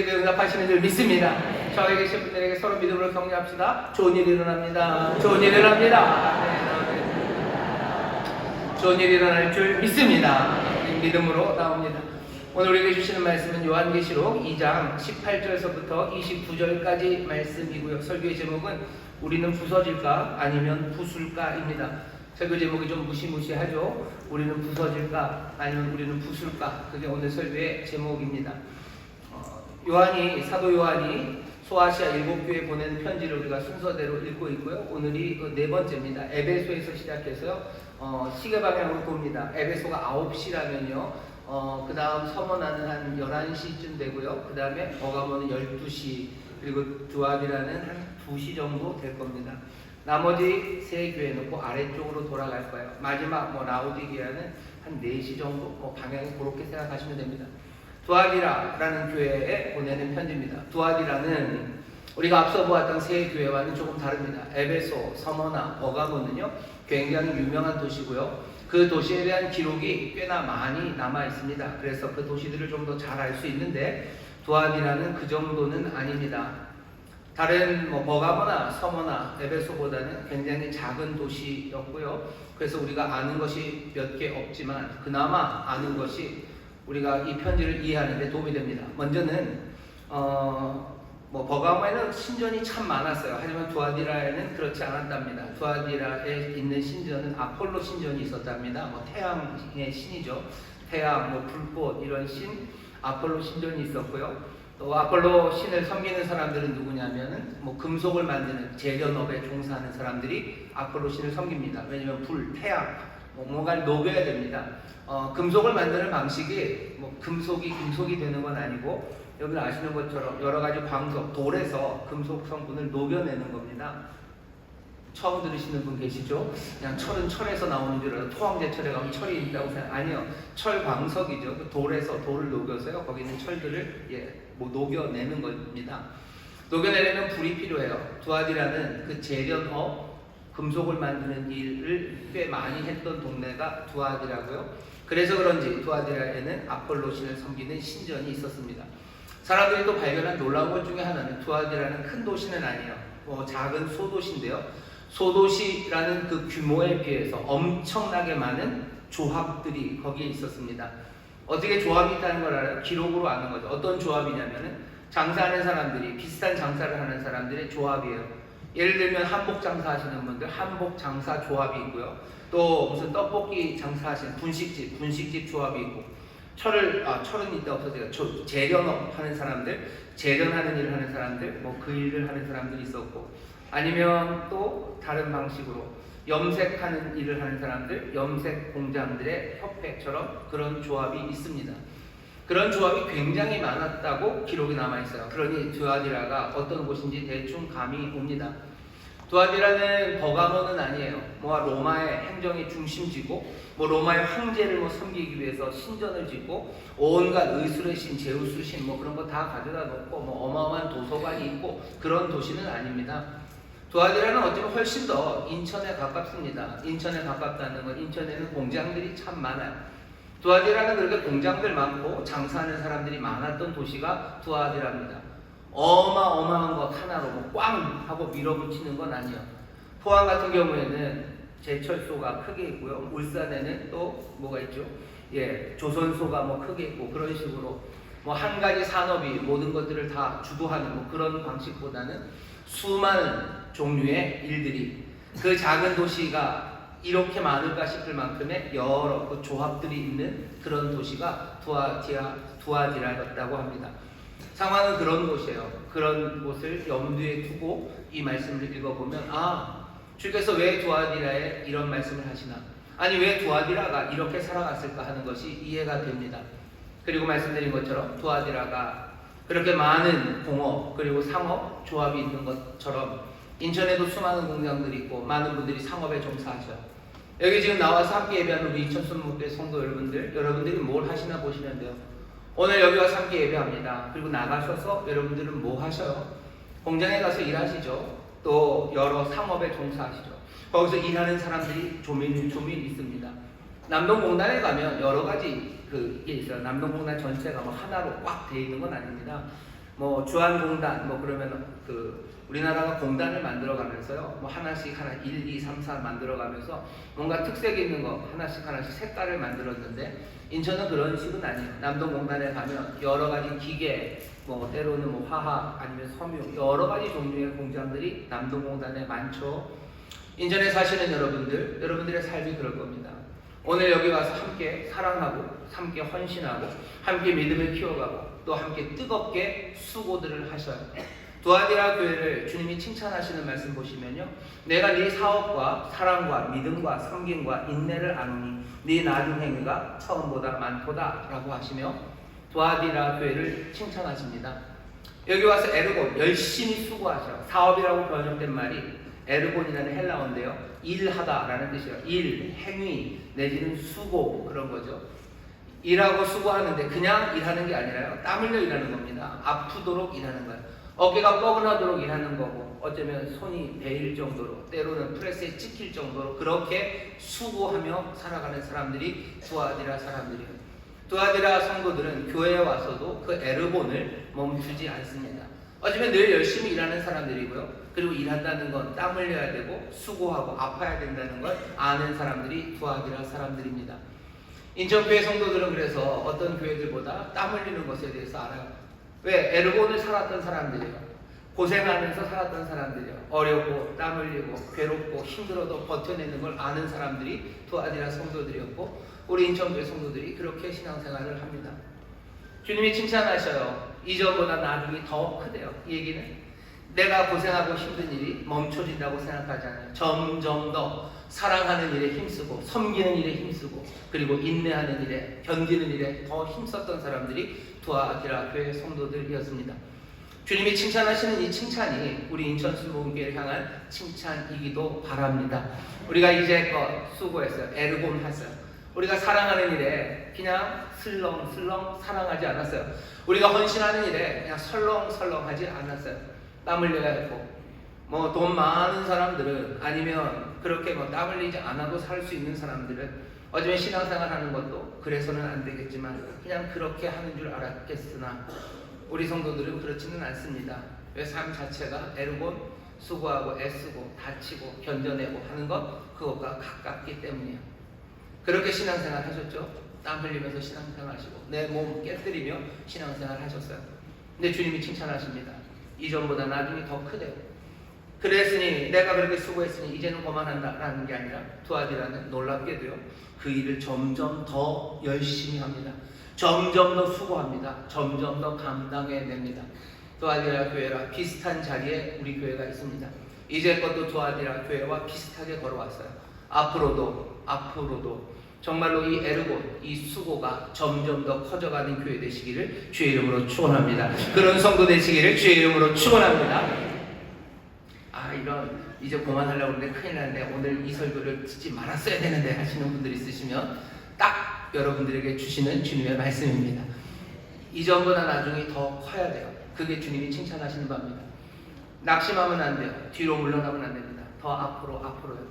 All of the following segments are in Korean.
응답하시는 줄 믿습니다. 저에 계신 분들에게 서로 믿음으로 격려합시다. 좋은 일이 일어납니다. 좋은 일이 일어납니다. 좋은 일이 일어날 줄 믿습니다. 믿음으로 나옵니다. 오늘 우리에게 주시는 말씀은 요한계시록 2장 18절에서부터 29절까지 말씀이고요. 설교의 제목은 우리는 부서질까 아니면 부술까입니다. 설교 제목이 좀 무시무시하죠. 우리는 부서질까 아니면 우리는 부술까, 그게 오늘 설교의 제목입니다. 사도 요한이 소아시아 7교회에 보낸 편지를 우리가 순서대로 읽고 있고요. 오늘이 네 번째입니다. 에베소에서 시작해서요, 시계 방향으로 봅니다. 에베소가 9시라면요, 그 다음 서머나는 한 11시쯤 되고요. 그 다음에 버가모는 12시, 그리고 두아디라는 한 2시 정도 될 겁니다. 나머지 세 교회는 그 아래쪽으로 돌아갈 거예요. 마지막 라우디게아는 한 4시 정도, 방향이 그렇게 생각하시면 됩니다. 두아디라라는 교회에 보내는 편지입니다. 두아디라는 우리가 앞서 보았던 세 교회와는 조금 다릅니다. 에베소, 서머나, 버가모는요 굉장히 유명한 도시고요. 그 도시에 대한 기록이 꽤나 많이 남아 있습니다. 그래서 그 도시들을 좀 더 잘 알 수 있는데 두아디라는 그 정도는 아닙니다. 다른 버가모나 서머나 에베소보다는 굉장히 작은 도시였고요. 그래서 우리가 아는 것이 몇 개 없지만 그나마 아는 것이 우리가 이 편지를 이해하는 데 도움이 됩니다. 먼저는 버가모에는 신전이 참 많았어요. 하지만 두아디라에는 그렇지 않았답니다. 두아디라에 있는 신전은 아폴로 신전이 있었답니다. 태양의 신이죠. 태양, 불꽃 이런 신, 아폴로 신전이 있었고요. 또 아폴로 신을 섬기는 사람들은 누구냐면은 금속을 만드는 재련업에 종사하는 사람들이 아폴로 신을 섬깁니다. 왜냐하면 불, 태양, 뭔가를 녹여야 됩니다. 금속을 만드는 방식이 금속이 되는 건 아니고, 여러분 아시는 것처럼 여러 가지 광석, 돌에서 금속 성분을 녹여내는 겁니다. 처음 들으시는 분 계시죠? 그냥 철은 철에서 나오는 줄 알아요. 토황제철에 가면 철이 있다고 생각. 아니요, 철 광석이죠. 그 돌에서 돌을 녹여서요, 거기 있는 철들을 녹여내는 겁니다. 녹여내려면 불이 필요해요. 두아디라는 그 재련업, 금속을 만드는 일을 꽤 많이 했던 동네가 두아디라고요. 그래서 그런지 두아디라에는 아폴로 신을 섬기는 신전이 있었습니다. 사람들이 또 발견한 놀라운 것 중에 하나는 두아디라는 큰 도시는 아니에요. 작은 소도시인데요. 소도시라는 그 규모에 비해서 엄청나게 많은 조합들이 거기에 있었습니다. 어떻게 조합이 있다는 걸 알아요? 기록으로 아는 거죠. 어떤 조합이냐면은 장사하는 사람들이, 비슷한 장사를 하는 사람들의 조합이에요. 예를 들면 한복 장사하시는 분들 한복 장사 조합이 있고요. 또 무슨 떡볶이 장사하시는 분식집 조합이 있고, 철은 이따 없어져요. 재련업 하는 사람들, 재련하는 일을 하는 사람들, 그 일을 하는 사람들이 있었고, 아니면 또 다른 방식으로 염색하는 일을 하는 사람들, 염색 공장들의 협회처럼 그런 조합이 있습니다. 그런 조합이 굉장히 많았다고 기록이 남아있어요. 그러니 두아디라가 어떤 곳인지 대충 감이 옵니다. 두아디라는 버가모는 아니에요. 로마의 행정의 중심지고, 로마의 황제를 섬기기 위해서 신전을 짓고, 온갖 의술의 신, 제우스 신, 그런 거 다 가져다 놓고, 어마어마한 도서관이 있고, 그런 도시는 아닙니다. 두아디라는 어쩌면 훨씬 더 인천에 가깝습니다. 인천에 가깝다는 건 인천에는 공장들이 참 많아요. 두아디라는 그렇게 공장들 많고 장사하는 사람들이 많았던 도시가 두아디라입니다. 어마어마한 것 하나로 꽝 하고 밀어붙이는 건 아니에요. 포항 같은 경우에는 제철소가 크게 있고요. 울산에는 또 뭐가 있죠? 조선소가 크게 있고, 그런 식으로 한 가지 산업이 모든 것들을 다 주도하는 그런 방식보다는 수많은 종류의 일들이, 그 작은 도시가 이렇게 많을까 싶을 만큼의 여러 조합들이 있는 그런 도시가 두아디라였다고 합니다. 상황은 그런 곳이에요. 그런 곳을 염두에 두고 이 말씀을 읽어보면, 주께서 왜 두아디라에 이런 말씀을 하시나, 아니 왜 두아디라가 이렇게 살아갔을까 하는 것이 이해가 됩니다. 그리고 말씀드린 것처럼 두아디라가 그렇게 많은 공업 그리고 상업 조합이 있는 것처럼 인천에도 수많은 공장들이 있고 많은 분들이 상업에 종사하셔요. 여기 지금 나와서 함께 예배하는 우리 인천순목교회 성도 여러분들이 뭘 하시나 보시면 돼요. 오늘 여기 와서 함께 예배합니다. 그리고 나가셔서 여러분들은 뭐 하셔요? 공장에 가서 일하시죠. 또 여러 상업에 종사하시죠. 거기서 일하는 사람들이 조밀 있습니다. 남동공단에 가면 여러 가지 그게 있어요. 남동공단 전체가 하나로 꽉 돼 있는 건 아닙니다. 뭐 주한공단 뭐 그러면 우리나라가 공단을 만들어가면서요, 뭐 하나씩 1, 2, 3, 4 만들어가면서 뭔가 특색 있는 거 하나씩 색깔을 만들었는데, 인천은 그런 식은 아니에요. 남동공단에 가면 여러 가지 기계, 뭐 때로는 뭐 화학 아니면 섬유 여러 가지 종류의 공장들이 남동공단에 많죠. 인천에 사시는 여러분들의 삶이 그럴 겁니다. 오늘 여기 와서 함께 사랑하고, 함께 헌신하고, 함께 믿음을 키워가고, 또 함께 뜨겁게 수고들을 하셔요. 두아디라 교회를 주님이 칭찬하시는 말씀 보시면요, 내가 네 사업과 사랑과 믿음과 섬김과 인내를 아노니 네 나중 행위가 처음보다 많도다 라고 하시며 두아디라 교회를 칭찬하십니다. 여기 와서 에르곤, 열심히 수고하셔. 사업이라고 번역된 말이 에르곤이라는 헬라어인데요, 일하다 라는 뜻이에요. 일, 행위 내지는 수고, 그런 거죠. 일하고 수고하는데 그냥 일하는 게 아니라요, 땀 흘려 일하는 겁니다. 아프도록 일하는 거예요. 어깨가 뻐근하도록 일하는 거고, 어쩌면 손이 베일 정도로, 때로는 프레스에 찍힐 정도로 그렇게 수고하며 살아가는 사람들이 두아디라 사람들이에요. 두아디라 성도들은 교회에 와서도 그 에르본을 멈추지 않습니다. 어쩌면 늘 열심히 일하는 사람들이고요, 그리고 일한다는 건 땀 흘려야 되고 수고하고 아파야 된다는 걸 아는 사람들이 두아디라 사람들입니다. 인천교회 성도들은 그래서 어떤 교회들보다 땀 흘리는 것에 대해서 알아요. 왜? 에르곤을 살았던 사람들이에요. 고생하면서 살았던 사람들이에요. 어렵고 땀 흘리고 괴롭고 힘들어도 버텨내는 걸 아는 사람들이 두아디라 성도들이었고, 우리 인천교회 성도들이 그렇게 신앙생활을 합니다. 주님이 칭찬하셔요. 이전보다 나중이 더 크대요. 이 얘기는 내가 고생하고 힘든 일이 멈춰진다고 생각하지 않아요. 점점 더 사랑하는 일에 힘쓰고, 섬기는 일에 힘쓰고, 그리고 인내하는 일에, 견디는 일에 더 힘썼던 사람들이 두아디라 교회 성도들이었습니다. 주님이 칭찬하시는 이 칭찬이 우리 인천 순복음교회를 향한 칭찬이기도 바랍니다. 우리가 이제껏 수고했어요. 에르곤 했어요. 우리가 사랑하는 일에 그냥 슬렁슬렁 사랑하지 않았어요. 우리가 헌신하는 일에 그냥 설렁설렁 하지 않았어요. 땀 흘려야 했고, 뭐 돈 많은 사람들은, 아니면 그렇게 뭐 땀 흘리지 않아도 살 수 있는 사람들은 어쩌면 신앙생활 하는 것도 그래서는 안 되겠지만 그냥 그렇게 하는 줄 알았겠으나, 우리 성도들은 그렇지는 않습니다. 왜? 삶 자체가 에르곤, 수고하고 애쓰고 다치고 견뎌내고 하는 것, 그것과 가깝기 때문이에요. 그렇게 신앙생활 하셨죠? 땀 흘리면서 신앙생활 하시고 내 몸 깨뜨리며 신앙생활 하셨어요. 근데 주님이 칭찬하십니다. 이전보다 나중이 더 크대요. 그랬으니, 내가 그렇게 수고했으니 이제는 그만한다 라는 게 아니라, 두아디라는 놀랍게도요, 그 일을 점점 더 열심히 합니다. 점점 더 수고합니다. 점점 더 감당해냅니다. 두아디라 교회와 비슷한 자리에 우리 교회가 있습니다. 이제껏도 두아디라 교회와 비슷하게 걸어왔어요. 앞으로도 정말로 이 에르곤, 이 수고가 점점 더 커져가는 교회 되시기를 주의 이름으로 축원합니다. 그런 성도 되시기를 주의 이름으로 축원합니다. 이런, 이제 그만하려고 하는데 큰일 났네, 오늘 이 설교를 듣지 말았어야 되는데 하시는 분들이 있으시면 딱 여러분들에게 주시는 주님의 말씀입니다. 이전보다 나중에 더 커야 돼요. 그게 주님이 칭찬하시는 바입니다. 낙심하면 안 돼요. 뒤로 물러나면 안 됩니다. 더 앞으로요.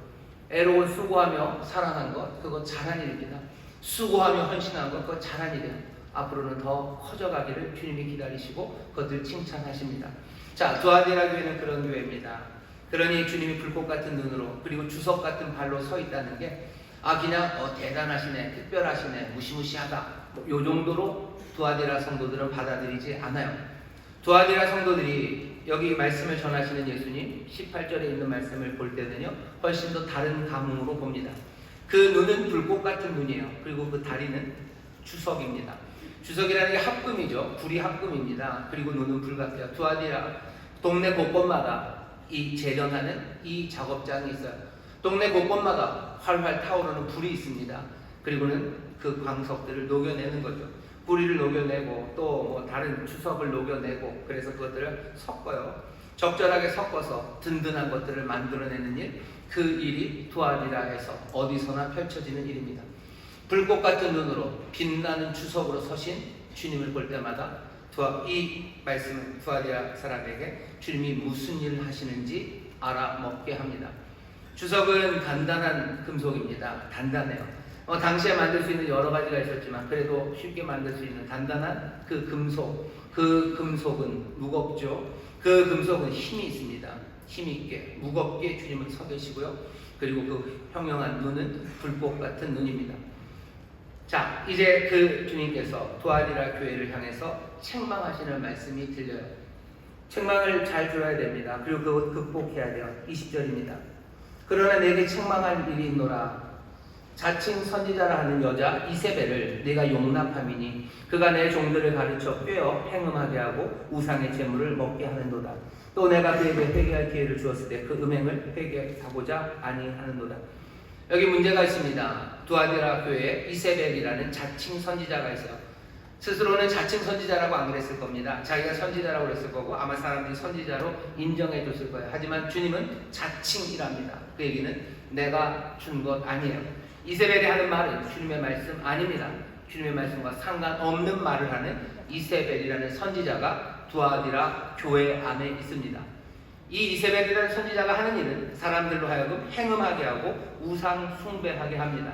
애로운 수고하며 사랑한 것, 그거 잘한 일입니다. 수고하며 헌신한 것, 그거 잘한 일이에요. 앞으로는 더 커져가기를 주님이 기다리시고 그것을 칭찬하십니다. 자, 두아디라 교회는 그런 교회입니다. 그러니 주님이 불꽃 같은 눈으로, 그리고 주석 같은 발로 서 있다는 게, 그냥 대단하시네, 특별하시네, 무시무시하다, 요 정도로 두아디라 성도들은 받아들이지 않아요. 두아디라 성도들이 여기 말씀을 전하시는 예수님 18절에 있는 말씀을 볼 때는요, 훨씬 더 다른 감흥으로 봅니다. 그 눈은 불꽃 같은 눈이에요. 그리고 그 다리는 주석입니다. 주석이라는 게 합금이죠. 불이 합금입니다. 그리고 눈은 불 같아요. 두아디라 동네 곳곳마다 이 재련하는 이 작업장이 있어요. 동네 곳곳마다 활활 타오르는 불이 있습니다. 그리고는 그 광석들을 녹여내는 거죠. 뿌리를 녹여내고 또 뭐 다른 주석을 녹여내고, 그래서 그것들을 섞어요. 적절하게 섞어서 든든한 것들을 만들어내는 일, 그 일이 두아디라에서 어디서나 펼쳐지는 일입니다. 불꽃 같은 눈으로 빛나는 주석으로 서신 주님을 볼 때마다 이 말씀은 두아디라 사람에게 주님이 무슨 일을 하시는지 알아먹게 합니다. 주석은 단단한 금속입니다. 단단해요. 당시에 만들 수 있는 여러 가지가 있었지만 그래도 쉽게 만들 수 있는 단단한 그 금속, 그 금속은 무겁죠. 그 금속은 힘이 있습니다. 힘 있게 무겁게 주님은 서 계시고요. 그리고 그 형형한 눈은 불꽃 같은 눈입니다. 자, 이제 그 주님께서 두아디라 교회를 향해서 책망하시는 말씀이 들려요. 책망을 잘 들어야 됩니다. 그리고 그걸 극복해야 돼요. 20절입니다. 그러나 내게 책망할 일이 있노라. 자칭 선지자라 하는 여자 이세벨을 내가 용납함이니 그가 내 종들을 가르쳐 꿰어 행음하게 하고 우상의 제물을 먹게 하는도다. 또 내가 그에게 회개할 기회를 주었을 때 그 음행을 회개하고자 아니하는도다. 여기 문제가 있습니다. 두아디라 교회에 이세벨이라는 자칭 선지자가 있어요. 스스로는 자칭 선지자라고 안 그랬을 겁니다. 자기가 선지자라고 그랬을 거고 아마 사람들이 선지자로 인정해 줬을 거예요. 하지만 주님은 자칭이랍니다. 그 얘기는 내가 준 것 아니에요. 이세벨이 하는 말은 주님의 말씀 아닙니다. 주님의 말씀과 상관없는 말을 하는 이세벨이라는 선지자가 두아디라 교회 안에 있습니다. 이 이세벨이라는 선지자가 하는 일은 사람들로 하여금 행음하게 하고 우상 숭배하게 합니다.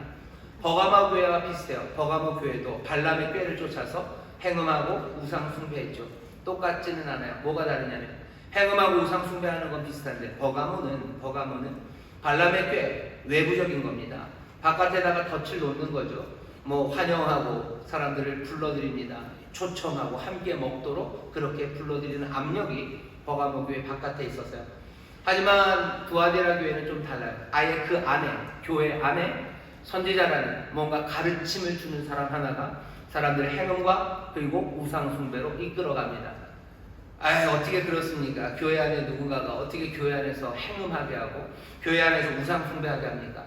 버가모 교회와 비슷해요. 버가모 교회도 발람의 꾀를 쫓아서 행음하고 우상 숭배했죠. 똑같지는 않아요. 뭐가 다르냐면 행음하고 우상 숭배하는 건 비슷한데 버가모는 발람의 꾀, 외부적인 겁니다. 바깥에다가 덫을 놓는 거죠. 뭐 환영하고 사람들을 불러들입니다. 초청하고 함께 먹도록 그렇게 불러들이는 압력이 버가모 교회 바깥에 있었어요. 하지만 두아디라 교회는 좀 달라요. 아예 그 안에, 교회 안에 선지자라는 뭔가 가르침을 주는 사람 하나가 사람들의 행음과 그리고 우상 숭배로 이끌어갑니다. 어떻게 그렇습니까? 교회 안에 누군가가 어떻게 교회 안에서 행음하게 하고 교회 안에서 우상 숭배하게 합니까?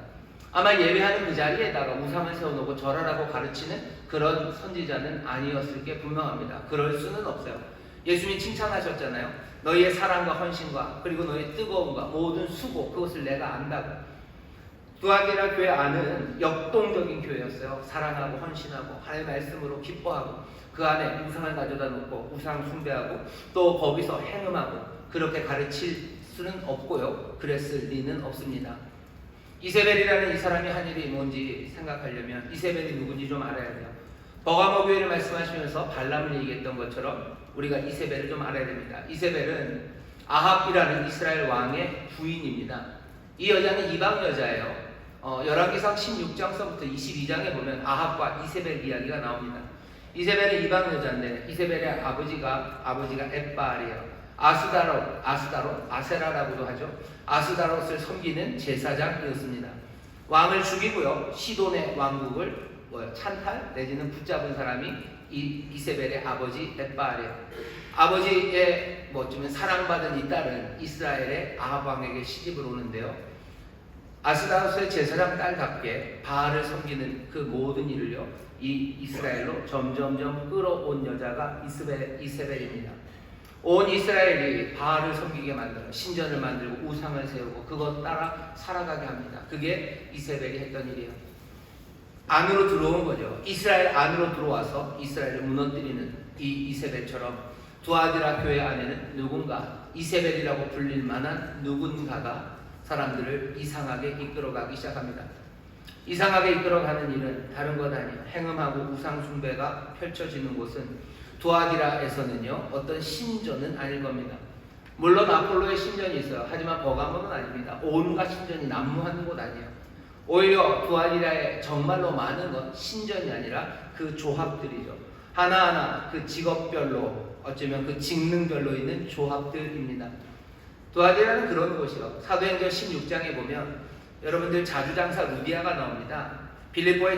아마 예배하는 그 자리에다가 우상을 세워놓고 절하라고 가르치는 그런 선지자는 아니었을 게 분명합니다. 그럴 수는 없어요. 예수님이 칭찬하셨잖아요. 너희의 사랑과 헌신과 그리고 너희의 뜨거움과 모든 수고 그것을 내가 안다고. 두아디라 교회 안은 역동적인 교회였어요. 사랑하고 헌신하고 하나님의 말씀으로 기뻐하고 그 안에 우상을 가져다 놓고 우상 숭배하고 또 거기서 행음하고 그렇게 가르칠 수는 없고요. 그랬을 리는 없습니다. 이세벨이라는 이 사람이 한 일이 뭔지 생각하려면 이세벨이 누군지 좀 알아야 돼요. 버가모 교회를 말씀하시면서 발람을 얘기했던 것처럼 우리가 이세벨을 좀 알아야 됩니다. 이세벨은 아합이라는 이스라엘 왕의 부인입니다. 이 여자는 이방 여자예요. 열왕기상 16장서부터 22장에 보면 아합과 이세벨 이야기가 나옵니다. 이세벨은 이방 여자인데 이세벨의 아버지가 엣바알이에요. 아세라라고도 하죠. 아스다롯을 섬기는 제사장이었습니다. 왕을 죽이고요. 시돈의 왕국을 찬탈 내지는 붙잡은 사람이 이세벨의 아버지 엣바알이에요. 아버지의 어쩌면 사랑받은 이 딸은 이스라엘의 아합 왕에게 시집을 오는데요. 아스다롯의 제사장 딸답게 바알을 섬기는 그 모든 일을요, 이 이스라엘로 점점점 끌어온 여자가 이세벨입니다. 온 이스라엘이 바알을 섬기게 만들어 신전을 만들고 우상을 세우고 그것 따라 살아가게 합니다. 그게 이세벨이 했던 일이에요. 안으로 들어온 거죠. 이스라엘 안으로 들어와서 이스라엘을 무너뜨리는 이 이세벨처럼 두아디라 교회 안에는 누군가 이세벨이라고 불릴 만한 누군가가 사람들을 이상하게 이끌어가기 시작합니다. 이상하게 이끌어가는 일은 다른 것 아니에요. 행음하고 우상 숭배가 펼쳐지는 곳은 두아디라에서는요 어떤 신전은 아닐 겁니다. 물론 아폴로의 신전이 있어요. 하지만 버가모는 아닙니다. 온갖 신전이 난무하는 곳 아니에요. 오히려 두아디라에 정말로 많은 건 신전이 아니라 그 조합들이죠. 하나하나 그 직업별로 어쩌면 그 직능별로 있는 조합들입니다. 두아디라는 그런 곳이요. 사도행전 16장에 보면 여러분들 자주장사 루디아가 나옵니다. 빌립보에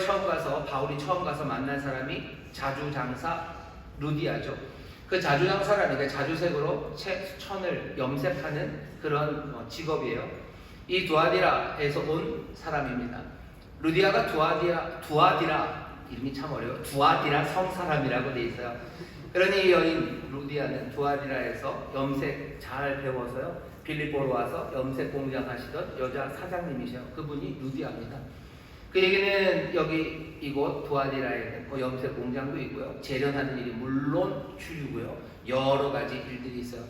바울이 처음 가서 만난 사람이 자주장사 루디아죠. 그 자주장사라는 게 자주색으로 천을 염색하는 그런 직업이에요. 이 두아디라에서 온 사람입니다. 루디아가 두아디라 이름이 참 어려워요. 두아디라 성사람이라고 돼 있어요. 그러니 이 여인 루디아는 두아디라에서 염색 잘 배워서요. 빌립보로 와서 염색 공장 하시던 여자 사장님이셔요. 그분이 루디아입니다. 그 얘기는 여기 이곳 두아디라에는 염색 공장도 있고요. 재련하는 일이 물론 주류고요. 여러 가지 일들이 있어요.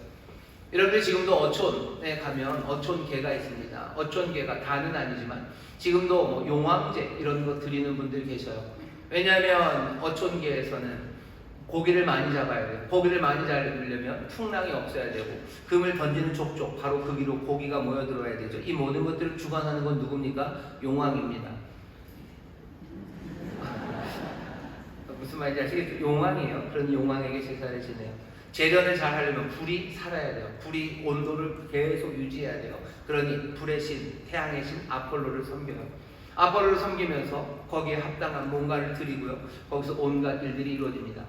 여러분들 지금도 어촌에 가면 어촌계가 있습니다. 어촌계가 다는 아니지만 지금도 뭐 용왕제 이런 거 드리는 분들 계셔요. 왜냐하면 어촌계에서는 고기를 많이 잡아야 돼요. 고기를 많이 잡으려면 풍랑이 없어야 되고 금을 던지는 족족 바로 그 위로 고기가 모여들어야 되죠. 이 모든 것들을 주관하는 건 누굽니까? 용왕입니다. 무슨 말인지 아시겠죠? 용왕이에요. 그런 용왕에게 제사를 지내요. 재련을 잘 하려면 불이 살아야 돼요. 불이 온도를 계속 유지해야 돼요. 그러니 불의 신, 태양의 신 아폴로를 섬겨요. 아폴로를 섬기면서 거기에 합당한 뭔가를 드리고요. 거기서 온갖 일들이 이루어집니다.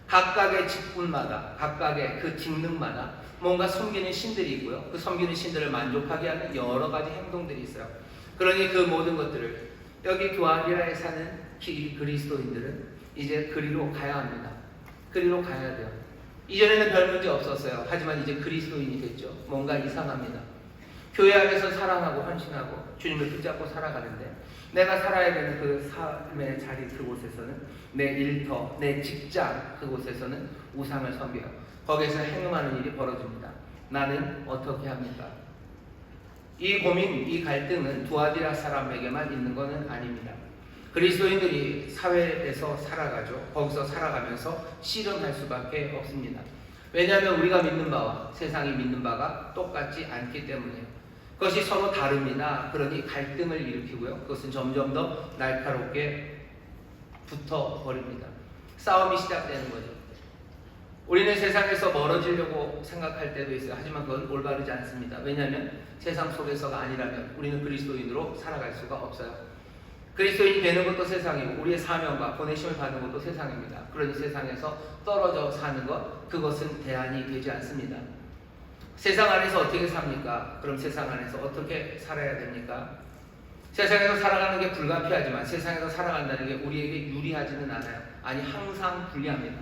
각각의 직분마다, 각각의 그 직능마다 뭔가 섬기는 신들이 있고요. 그 섬기는 신들을 만족하게 하는 여러 가지 행동들이 있어요. 그러니 그 모든 것들을 여기 두아디라에 사는 그리스도인들은 이제 그리로 가야 합니다. 그리로 가야 돼요. 이전에는 별 문제 없었어요. 하지만 이제 그리스도인이 됐죠. 뭔가 이상합니다. 교회 안에서 사랑하고 헌신하고 주님을 붙잡고 살아가는데 내가 살아야 되는 그 삶의 자리 그곳에서는 내 일터, 내 직장 그곳에서는 우상을 섬겨요. 거기에서 행음하는 일이 벌어집니다. 나는 어떻게 합니까? 이 고민, 이 갈등은 두아디라 사람에게만 있는 것은 아닙니다. 그리스도인들이 사회에서 살아가죠. 거기서 살아가면서 씨름할 수밖에 없습니다. 왜냐하면 우리가 믿는 바와 세상이 믿는 바가 똑같지 않기 때문이에요. 그것이 서로 다릅니다. 그러니 갈등을 일으키고요. 그것은 점점 더 날카롭게 붙어버립니다. 싸움이 시작되는 거죠. 우리는 세상에서 멀어지려고 생각할 때도 있어요. 하지만 그건 올바르지 않습니다. 왜냐하면 세상 속에서가 아니라면 우리는 그리스도인으로 살아갈 수가 없어요. 그리스도인이 되는 것도 세상이고 우리의 사명과 보내심을 받는 것도 세상입니다. 그러니 세상에서 떨어져 사는 것, 그것은 대안이 되지 않습니다. 세상 안에서 어떻게 삽니까? 그럼 세상 안에서 어떻게 살아야 됩니까? 세상에서 살아가는 게 불가피하지만 세상에서 살아간다는 게 우리에게 유리하지는 않아요. 아니, 항상 불리합니다.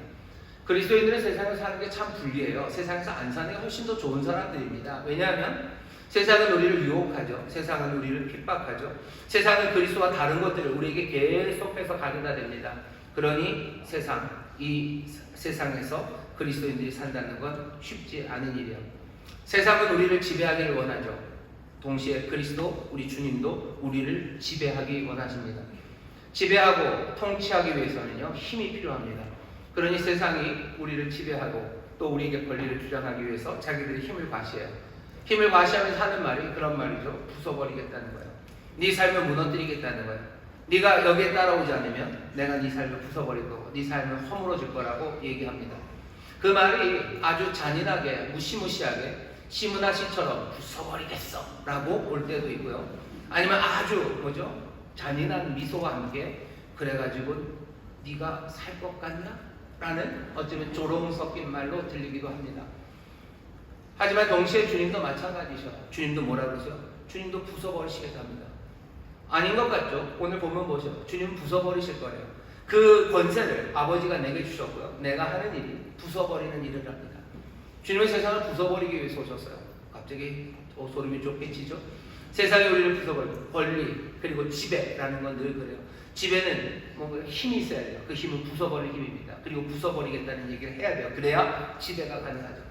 그리스도인들은 세상에서 사는 게 참 불리해요. 세상에서 안 사는 게 훨씬 더 좋은 사람들입니다. 왜냐하면 세상은 우리를 유혹하죠. 세상은 우리를 핍박하죠. 세상은 그리스도와 다른 것들을 우리에게 계속해서 가져다 댑니다. 그러니 이 세상에서 그리스도인들이 산다는 건 쉽지 않은 일이에요. 세상은 우리를 지배하기를 원하죠. 동시에 그리스도, 우리 주님도 우리를 지배하기 원하십니다. 지배하고 통치하기 위해서는요, 힘이 필요합니다. 그러니 세상이 우리를 지배하고 또 우리에게 권리를 주장하기 위해서 자기들이 힘을 과시해요. 힘을 과시하면서 하는 말이 그런 말이죠. 부숴버리겠다는 거예요. 네 삶을 무너뜨리겠다는 거예요. 네가 여기에 따라오지 않으면 내가 네 삶을 부숴버릴 거고 네 삶을 허물어질 거라고 얘기합니다. 그 말이 아주 잔인하게 무시무시하게 시문화시처럼 부숴버리겠어 라고 올 때도 있고요. 아니면 아주 잔인한 미소와 함께 그래가지고 네가 살 것 같냐? 라는 어쩌면 조롱 섞인 말로 들리기도 합니다. 하지만 동시에 주님도 마찬가지죠. 주님도 뭐라 그러죠? 주님도 부숴버리시겠답니다. 아닌 것 같죠? 오늘 보면 보죠. 주님 부숴버리실 거예요. 그 권세를 아버지가 내게 주셨고요. 내가 하는 일이 부숴버리는 일을 합니다. 주님은 세상을 부숴버리기 위해서 오셨어요. 갑자기 소름이 좁게치죠. 세상이 우리를 부숴버리고 권리 그리고 지배라는 건 늘 그래요. 지배는 뭔가 힘이 있어야 돼요. 그 힘은 부숴버릴 힘입니다. 그리고 부숴버리겠다는 얘기를 해야 돼요. 그래야 지배가 가능하죠.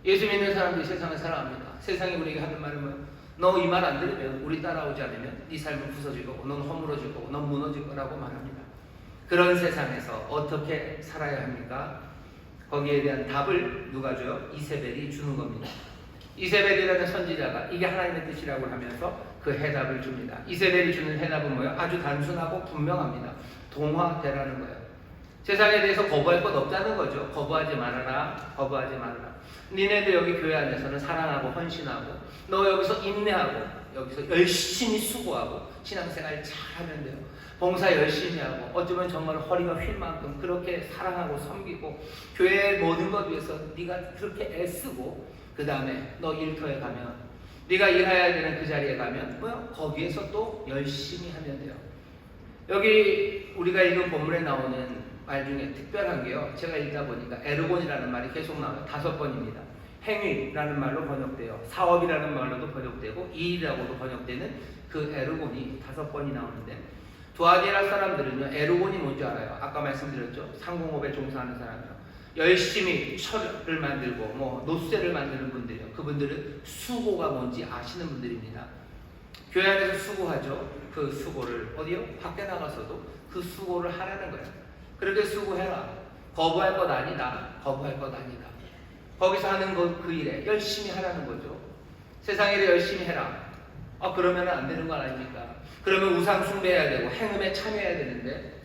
예수 믿는 사람들이 세상을 살아갑니다. 세상이 우리에게 하는 말은 뭐예요? 너 이 말 안 들으면 우리 따라오지 않으면 네 삶은 부서질 거고 넌 허물어질 거고 넌 무너질 거라고 말합니다. 그런 세상에서 어떻게 살아야 합니까? 거기에 대한 답을 누가 줘요? 이세벨이 주는 겁니다. 이세벨이라는 선지자가 이게 하나님의 뜻이라고 하면서 그 해답을 줍니다. 이세벨이 주는 해답은 뭐예요? 아주 단순하고 분명합니다. 동화되라는 거예요. 세상에 대해서 거부할 것 없다는 거죠. 거부하지 말아라. 거부하지 말아라. 니네들 여기 교회 안에서는 사랑하고 헌신하고 너 여기서 인내하고 여기서 열심히 수고하고 신앙생활 잘하면 돼요. 봉사 열심히 하고 어쩌면 정말 허리가 휠 만큼 그렇게 사랑하고 섬기고 교회의 모든 것 위해서 네가 그렇게 애쓰고 그 다음에 너 일터에 가면 네가 일해야 되는 그 자리에 가면 거기에서 또 열심히 하면 돼요. 여기 우리가 읽은 본문에 나오는 말 중에 특별한 게요. 제가 읽다 보니까 에르곤이라는 말이 계속 나와요. 5번입니다. 행위라는 말로 번역돼요. 사업이라는 말로도 번역되고 일이라고도 번역되는 그 에르곤이 5번이 나오는데 두아디라 사람들은요. 에르곤이 뭔지 알아요. 아까 말씀드렸죠. 상공업에 종사하는 사람이요. 열심히 철을 만들고 노쇠를 만드는 분들이요. 그분들은 수고가 뭔지 아시는 분들입니다. 교회 안에서 수고하죠. 그 수고를 어디요? 밖에 나가서도 그 수고를 하라는 거예요. 그렇게 수고해라. 거부할 것 아니다. 거부할 것 아니다. 거기서 하는 그 일에 열심히 하라는 거죠. 세상 일에 열심히 해라. 그러면 안 되는 건 아닙니까? 그러면 우상 숭배해야 되고 행음에 참여해야 되는데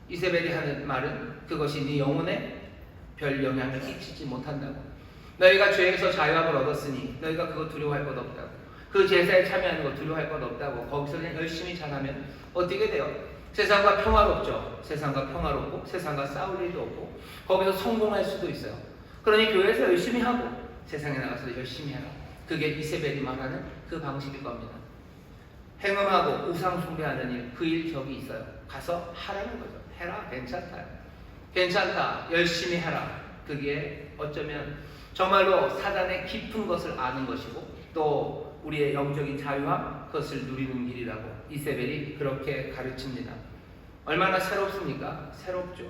이세벨이 하는 말은 그것이 네 영혼에 별 영향을 끼치지 못한다고. 너희가 죄에서 자유함을 얻었으니 너희가 그거 두려워할 것 없다고. 그 제사에 참여하는 거 두려워할 것 없다고. 거기서 그냥 열심히 잘하면 어떻게 돼요? 세상과 평화롭죠. 세상과 평화롭고 세상과 싸울 일도 없고 거기서 성공할 수도 있어요. 그러니 교회에서 열심히 하고 세상에 나가서 열심히 해라. 그게 이세벨이 말하는 그 방식일 겁니다. 행음하고 우상 숭배하는 일, 그 일 저기 있어요. 가서 하라는 거죠. 해라. 괜찮다. 괜찮다. 열심히 해라. 그게 어쩌면 정말로 사단의 깊은 것을 아는 것이고 또 우리의 영적인 자유함 그것을 누리는 길이라고 이세벨이 그렇게 가르칩니다. 얼마나 새롭습니까? 새롭죠.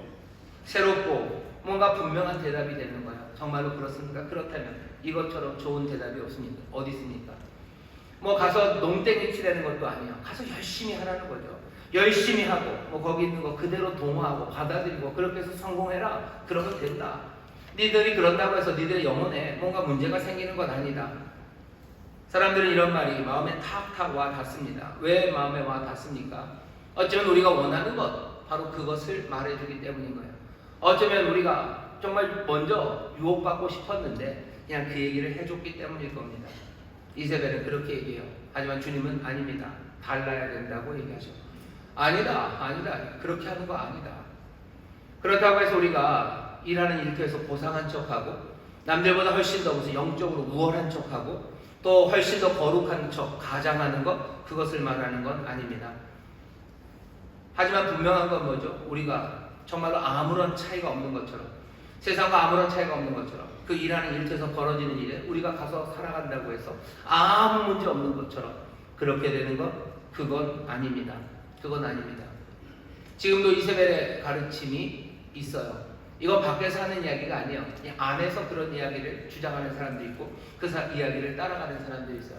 새롭고 뭔가 분명한 대답이 되는 거예요. 정말로 그렇습니까? 그렇다면 이것처럼 좋은 대답이 없습니다. 어디 있습니까? 뭐 가서 농땡이 치라는 것도 아니에요. 가서 열심히 하라는 거죠. 열심히 하고 거기 있는 거 그대로 동화하고 받아들이고 그렇게 해서 성공해라. 그러면 된다. 니들이 그런다고 해서 니들의 영혼에 뭔가 문제가 생기는 건 아니다. 사람들은 이런 말이 마음에 탁탁 와 닿습니다. 왜 마음에 와 닿습니까? 어쩌면 우리가 원하는 것 바로 그것을 말해주기 때문인 거예요. 어쩌면 우리가 정말 먼저 유혹받고 싶었는데 그냥 그 얘기를 해줬기 때문일 겁니다. 이세벨은 그렇게 얘기해요. 하지만 주님은 아닙니다. 달라야 된다고 얘기하죠. 아니다. 그렇게 하는 거 아니다. 그렇다고 해서 우리가 일하는 일터에서 고상한 척하고 남들보다 훨씬 더 무슨 영적으로 우월한 척하고 또 훨씬 더 거룩한 척 가장하는 것 그것을 말하는 건 아닙니다. 하지만 분명한 건 뭐죠? 우리가 정말로 아무런 차이가 없는 것처럼 세상과 아무런 차이가 없는 것처럼 그 일하는 일터에서 벌어지는 일에 우리가 가서 살아간다고 해서 아무 문제 없는 것처럼 그렇게 되는 것 그건 아닙니다. 그건 아닙니다. 지금도 이세벨의 가르침이 있어요. 이건 밖에서 하는 이야기가 아니에요. 그냥 안에서 그런 이야기를 주장하는 사람도 있고 그 이야기를 따라가는 사람도 있어요.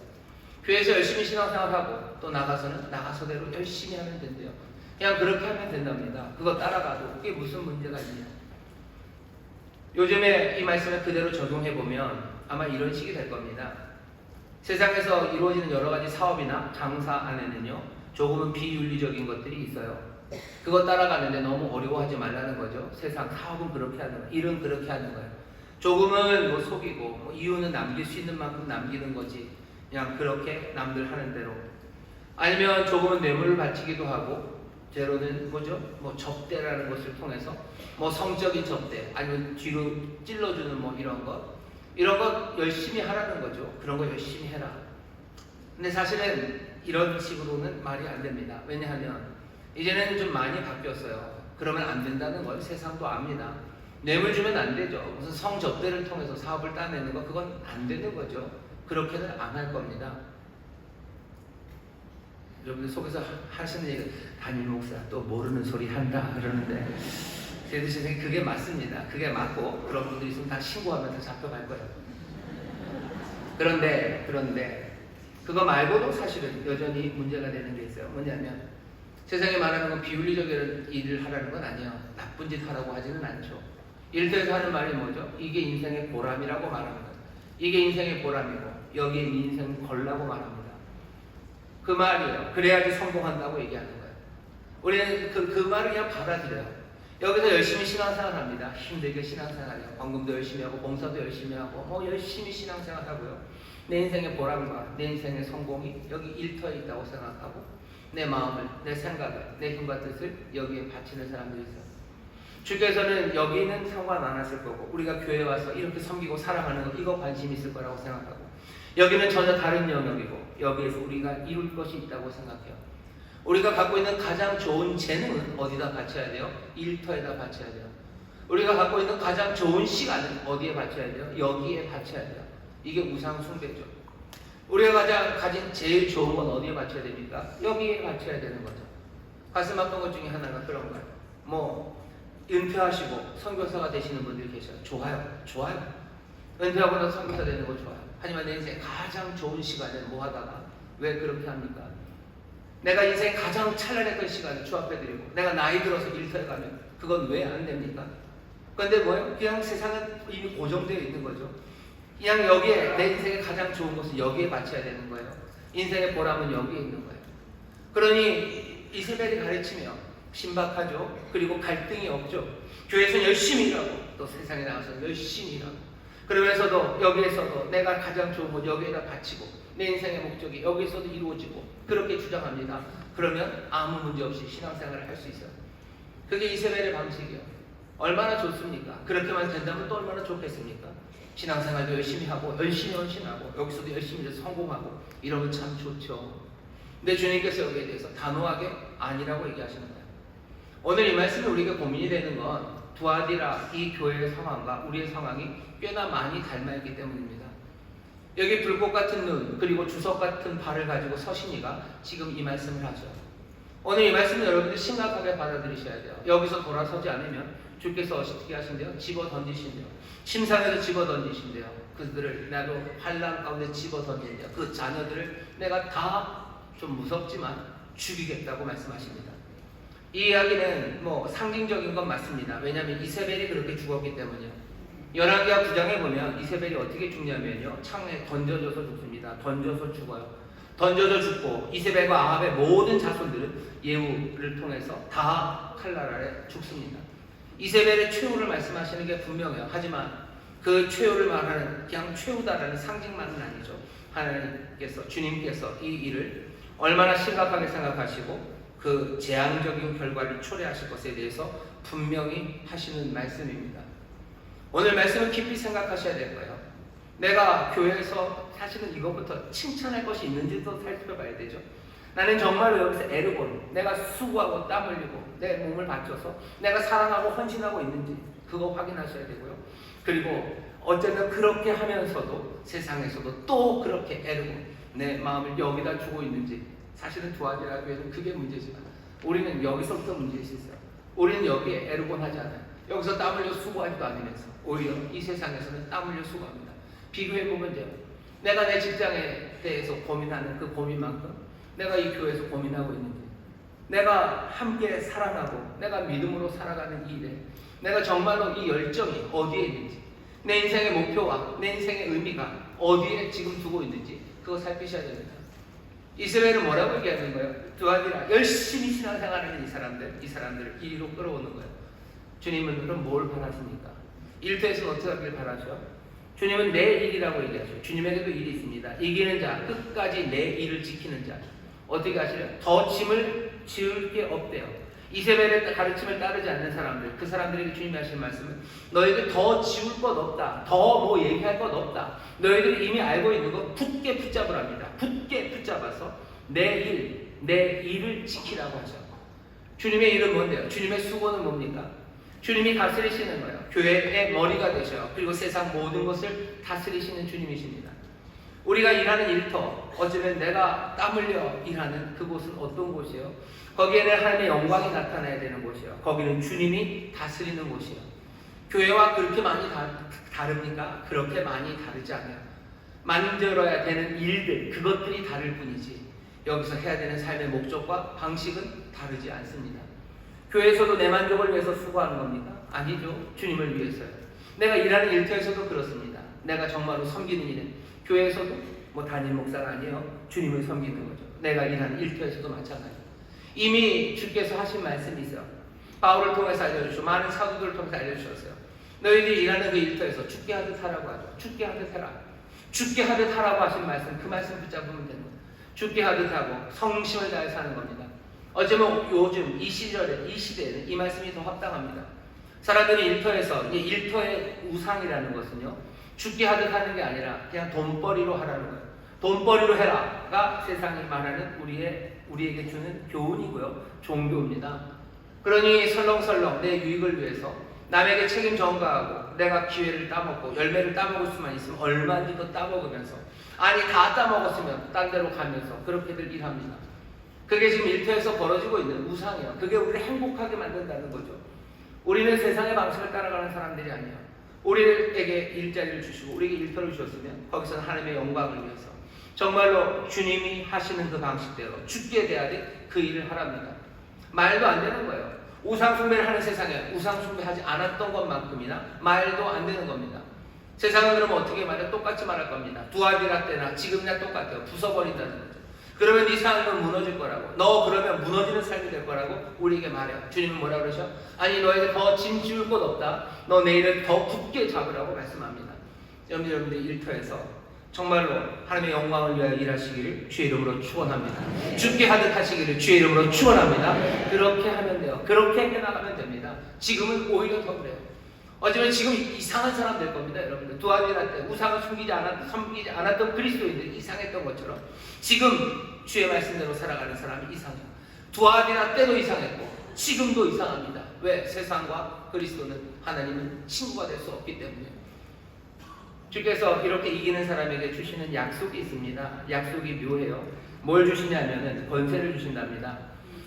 교회에서 열심히 신앙생활하고 또 나가서대로 열심히 하면 된대요. 그냥 그렇게 하면 된답니다. 그거 따라가도 그게 무슨 문제가 있냐. 요즘에 이 말씀을 그대로 적용해보면 아마 이런 식이 될 겁니다. 세상에서 이루어지는 여러 가지 사업이나 장사 안에는요 조금은 비윤리적인 것들이 있어요. 그거 따라가는데 너무 어려워하지 말라는 거죠. 세상 사업은 그렇게 하는 거예요. 일은 그렇게 하는 거예요. 조금은 뭐 속이고 이유는 남길 수 있는 만큼 남기는 거지. 그냥 그렇게 남들 하는 대로. 아니면 조금은 뇌물을 바치기도 하고 제로는 뭐죠? 뭐 접대라는 것을 통해서 뭐 성적인 접대 아니면 뒤로 찔러주는 뭐 이런 것 열심히 하라는 거죠. 그런 거 열심히 해라. 근데 사실은 이런 식으로는 말이 안 됩니다. 왜냐하면 이제는 좀 많이 바뀌었어요. 그러면 안 된다는 걸 세상도 압니다. 뇌물 주면 안 되죠. 무슨 성접대를 통해서 사업을 따내는 거 그건 안 되는 거죠. 그렇게는 안 할 겁니다. 여러분들 속에서 하시는 얘기가 담임 목사 또 모르는 소리 한다 그러는데 제 생각에 그게 맞습니다. 그게 맞고 그런 분들이 있으면 다 신고하면 다 잡혀갈 거예요. 그런데 그거 말고도 사실은 여전히 문제가 되는 게 있어요. 뭐냐면 세상에 말하는 건 비윤리적인 일을 하라는 건 아니에요. 나쁜 짓 하라고 하지는 않죠. 일터에서 하는 말이 뭐죠? 이게 인생의 보람이라고 말하는 거예요. 이게 인생의 보람이고 여기에 네 인생 걸라고 말합니다. 그 말이에요. 그래야지 성공한다고 얘기하는 거예요. 우리는 그 말을 그냥 받아들여요. 여기서 열심히 신앙생활합니다. 힘들게 신앙생활해요. 방금도 열심히 하고 봉사도 열심히 하고 열심히 신앙생활하고요. 내 인생의 보람과 내 인생의 성공이 여기 일터에 있다고 생각하고 내 마음을, 내 생각을, 내 힘과 뜻을 여기에 바치는 사람들이 있어요. 주께서는 여기는 상관 안 하실 거고 우리가 교회에 와서 이렇게 섬기고 사랑하는 거 이거 관심 있을 거라고 생각하고 여기는 전혀 다른 영역이고 여기에서 우리가 이룰 것이 있다고 생각해요. 우리가 갖고 있는 가장 좋은 재능은 어디다 바쳐야 돼요? 일터에다 바쳐야 돼요. 우리가 갖고 있는 가장 좋은 시간은 어디에 바쳐야 돼요? 여기에 바쳐야 돼요. 이게 우상 숭배죠. 우리가 가진 제일 좋은 건 어디에 바쳐야 됩니까? 여기에 바쳐야 되는 거죠. 가슴 아픈 것 중에 하나가 그런 거예요. 은퇴하시고 선교사가 되시는 분들이 계셔요. 좋아요. 은퇴하고 나서 선교사 되는 거 좋아요. 하지만 내 인생 가장 좋은 시간에 뭐 하다가 왜 그렇게 합니까? 내가 인생 가장 찬란했던 시간을 주 앞에 드리고 내가 나이 들어서 일터에 가면 그건 왜 안 됩니까? 그런데 뭐예요? 그냥 세상은 이미 고정되어 있는 거죠. 그냥 여기에 내 인생의 가장 좋은 것은 여기에 바쳐야 되는 거예요. 인생의 보람은 여기에 있는 거예요. 그러니 이세벨이 가르치며 신박하죠. 그리고 갈등이 없죠. 교회에서 열심히 일하고 또 세상에 나가서 열심히 일하고 그러면서도 여기에서도 내가 가장 좋은 것 여기에다 바치고 내 인생의 목적이 여기서도 이루어지고 그렇게 주장합니다. 그러면 아무 문제 없이 신앙생활을 할 수 있어요. 그게 이세벨의 방식이에요. 얼마나 좋습니까? 그렇게만 된다면 또 얼마나 좋겠습니까? 신앙생활도 열심히 하고 열심히 헌신하고 여기서도 열심히 성공하고 이러면 참 좋죠. 근데 주님께서 여기에 대해서 단호하게 아니라고 얘기하시는 거예요. 오늘 이 말씀이 우리에게 고민이 되는 건 두아디라 이 교회의 상황과 우리의 상황이 꽤나 많이 닮아있기 때문입니다. 여기 불꽃 같은 눈 그리고 주석 같은 발을 가지고 서신이가 지금 이 말씀을 하죠. 오늘 이 말씀은 여러분들이 심각하게 받아들이셔야 돼요. 여기서 돌아서지 않으면 주께서 어떻게 하신대요? 집어 던지신대요. 침상에서 집어 던지신대요. 그들을 나도 환난 가운데 집어 던진대요. 그 자녀들을 내가 다 좀 무섭지만 죽이겠다고 말씀하십니다. 이 이야기는 뭐 상징적인 건 맞습니다. 왜냐하면 이세벨이 그렇게 죽었기 때문이요. 열왕기하 9장에 보면 이세벨이 어떻게 죽냐면요. 창에 던져져서 죽습니다. 던져서 죽어요. 던져져 죽고 이세벨과 아합의 모든 자손들은 예후를 통해서 다 칼날 아래 죽습니다. 이세벨의 최후를 말씀하시는 게 분명해요. 하지만 그 최후를 말하는 그냥 최후다라는 상징만은 아니죠. 하나님께서 주님께서 이 일을 얼마나 심각하게 생각하시고 그 재앙적인 결과를 초래하실 것에 대해서 분명히 하시는 말씀입니다. 오늘 말씀을 깊이 생각하셔야 될 거예요. 내가 교회에서 사실은 이것부터 칭찬할 것이 있는지도 살펴봐야 되죠. 나는 정말로 여기서 애르곤, 내가 수고하고 땀 흘리고 내 몸을 바쳐서 내가 사랑하고 헌신하고 있는지 그거 확인하셔야 되고요. 그리고 어쩌면 그렇게 하면서도 세상에서도 또 그렇게 애르곤 내 마음을 여기다 주고 있는지 사실은 두아디라 교회는 그게 문제지만 우리는 여기서부터 문제일 수 있어요. 우리는 여기에 애르곤 하지 않아요. 여기서 땀 흘려 수고하지도 않으면서 오히려 이 세상에서는 땀 흘려 수고합니다. 비교해보면 돼요. 내가 내 직장에 대해서 고민하는 그 고민만큼 내가 이 교회에서 고민하고 있는지 내가 함께 살아가고 내가 믿음으로 살아가는 이 일에 내가 정말로 이 열정이 어디에 있는지 내 인생의 목표와 내 인생의 의미가 어디에 지금 두고 있는지 그거 살피셔야 됩니다. 이스라엘은 뭐라고 얘기하는 거예요? 두아디라 열심히 신앙생활하는 이 사람들을 이리로 끌어오는 거예요. 주님은 그럼 뭘 바라십니까? 일터에서 어떻게 하길 바라죠? 주님은 내 일이라고 얘기하죠. 주님에게도 일이 있습니다. 이기는 자, 끝까지 내 일을 지키는 자. 어떻게 하시래요? 더 짐을 지을 게 없대요. 이세벨의 가르침을 따르지 않는 사람들, 그 사람들에게 주님이 하신 말씀은 너희들 더 지울 것 없다. 더 뭐 얘기할 것 없다. 너희들이 이미 알고 있는 거 굳게 붙잡으랍니다. 굳게 붙잡아서 내 일을 지키라고 하죠. 주님의 일은 뭔데요? 주님의 수고는 뭡니까? 주님이 다스리시는 거예요. 교회의 머리가 되셔요. 그리고 세상 모든 것을 다스리시는 주님이십니다. 우리가 일하는 일터, 어쩌면 내가 땀 흘려 일하는 그곳은 어떤 곳이에요? 거기에는 하나님의 영광이 나타나야 되는 곳이에요. 거기는 주님이 다스리는 곳이에요. 교회와 그렇게 많이 다릅니까? 그렇게 많이 다르지 않아요. 만들어야 되는 일들, 그것들이 다를 뿐이지 여기서 해야 되는 삶의 목적과 방식은 다르지 않습니다. 교회에서도 내 만족을 위해서 수고하는 겁니까? 아니죠. 주님을 위해서요. 내가 일하는 일터에서도 그렇습니다. 내가 정말로 섬기는 일은 교회에서도 뭐 담임 목사가 아니에요. 주님을 섬기는 거죠. 내가 일하는 일터에서도 마찬가지예요. 이미 주께서 하신 말씀이 있어요. 바울을 통해서 알려주시고 많은 사도들을 통해서 알려주셨어요. 너희들이 일하는 그 일터에서 죽게 하듯 하라고 하죠. 죽게 하듯 해라. 죽게 하듯 하라고 하신 말씀, 그 말씀 붙잡으면 됩니다. 죽게 하듯 하고 성심을 다해서 하는 겁니다. 어쩌면 요즘 이 시절에, 이 시대에는 이 말씀이 더 합당합니다. 사람들이 일터에서, 이 일터의 우상이라는 것은요, 죽게 하듯 하는 게 아니라 그냥 돈벌이로 하라는 거예요. 돈벌이로 해라가 세상이 말하는 우리에게 주는 교훈이고요. 종교입니다. 그러니 설렁설렁 내 유익을 위해서 남에게 책임 전가하고 내가 기회를 따먹고 열매를 따먹을 수만 있으면 얼마든지 더 따먹으면서 아니 다 따먹었으면 딴 데로 가면서 그렇게들 일합니다. 그게 지금 일터에서 벌어지고 있는 우상이에요. 그게 우리를 행복하게 만든다는 거죠. 우리는 세상의 방식을 따라가는 사람들이 아니에요. 우리에게 일자리를 주시고 우리에게 일터를 주셨으면 거기서는 하나님의 영광을 위해서 정말로 주님이 하시는 그 방식대로 죽게 대하되 그 일을 하랍니다. 말도 안 되는 거예요. 우상숭배를 하는 세상에 우상숭배하지 않았던 것만큼이나 말도 안 되는 겁니다. 세상은 그러면 어떻게 말해? 똑같이 말할 겁니다. 두아디라 때나 지금이나 똑같아요. 부숴버린다는 거죠. 그러면 이 삶은 무너질 거라고, 너 그러면 무너지는 삶이 될 거라고 우리에게 말해요. 주님은 뭐라 그러셔? 아니 너에게 더 짐 지울 곳 없다. 너 내일을 더 굳게 잡으라고 말씀합니다. 여러분들 일터에서 정말로 하나님의 영광을 위하여 일하시기를 주의 이름으로 축원합니다. 죽게 하듯 하시기를 주의 이름으로 축원합니다. 그렇게 하면 돼요. 그렇게 해나가면 됩니다. 지금은 오히려 더 그래요. 어쩌면 지금 이상한 사람 될 겁니다. 여러분들 두아디라 때 우상을 섬기지 않았던 그리스도인들이 이상했던 것처럼 지금 주의 말씀대로 살아가는 사람이 이상해요. 두아디라 때도 이상했고 지금도 이상합니다. 왜? 세상과 그리스도는 하나님은 친구가 될 수 없기 때문에. 주께서 이렇게 이기는 사람에게 주시는 약속이 있습니다. 약속이 묘해요. 뭘 주시냐면은 권세를 주신답니다.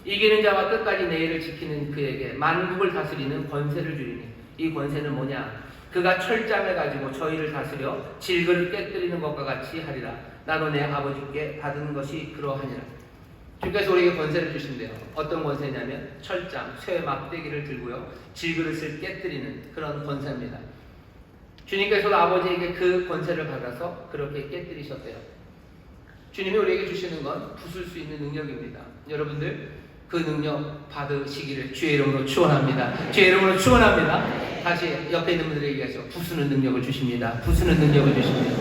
이기는 자와 끝까지 내 일을 지키는 그에게 만국을 다스리는 권세를 주리니 이 권세는 뭐냐? 그가 철장을 가지고 저희를 다스려 질그릇 깨뜨리는 것과 같이 하리라. 나도 내 아버지께 받은 것이 그러하니라. 주께서 우리에게 권세를 주신대요. 어떤 권세냐면 철장, 쇠 막대기를 들고요 질그릇을 깨뜨리는 그런 권세입니다. 주님께서도 아버지에게 그 권세를 받아서 그렇게 깨뜨리셨대요. 주님이 우리에게 주시는 건 부술 수 있는 능력입니다. 여러분들 그 능력 받으시기를 주의 이름으로 축원합니다. 주의 이름으로 축원합니다. 다시 옆에 있는 분들에게 얘기하죠. 부수는 능력을 주십니다. 부수는 능력을 주십니다.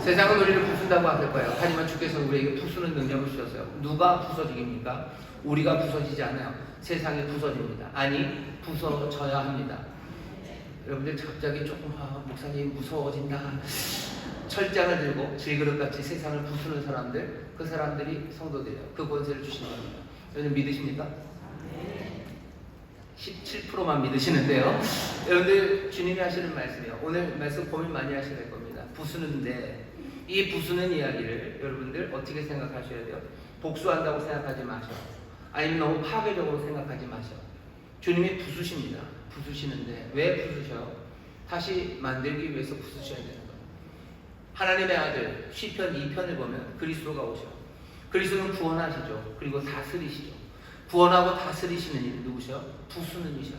세상은 우리를 부순다고 할 거예요. 하지만 주께서 우리에게 부수는 능력을 주셨어요. 누가 부서지깁니까? 우리가 부서지지 않아요. 세상이 부서집니다. 아니 부서져야 합니다. 여러분들 갑자기 조금 목사님 무서워진다. 철장을 들고 질그릇같이 세상을 부수는 사람들, 그 사람들이 성도들이에요. 그 권세를 주시는 겁니다. 여러분 믿으십니까? 17%만 믿으시는데요. 여러분들 주님이 하시는 말씀이에요. 오늘 말씀 고민 많이 하셔야 될 겁니다. 부수는데 이 부수는 이야기를 여러분들 어떻게 생각하셔야 돼요? 복수한다고 생각하지 마셔. 아니면 너무 파괴적으로 생각하지 마셔. 주님이 부수십니다. 부수시는데 왜 부수셔요? 다시 만들기 위해서 부수셔야 되는 거예요. 하나님의 아들 시편 2편을 보면 그리스도가 오셔. 그리스도는 구원하시죠. 그리고 다스리시죠. 구원하고 다스리시는 이는 누구셔? 부수는 이셔.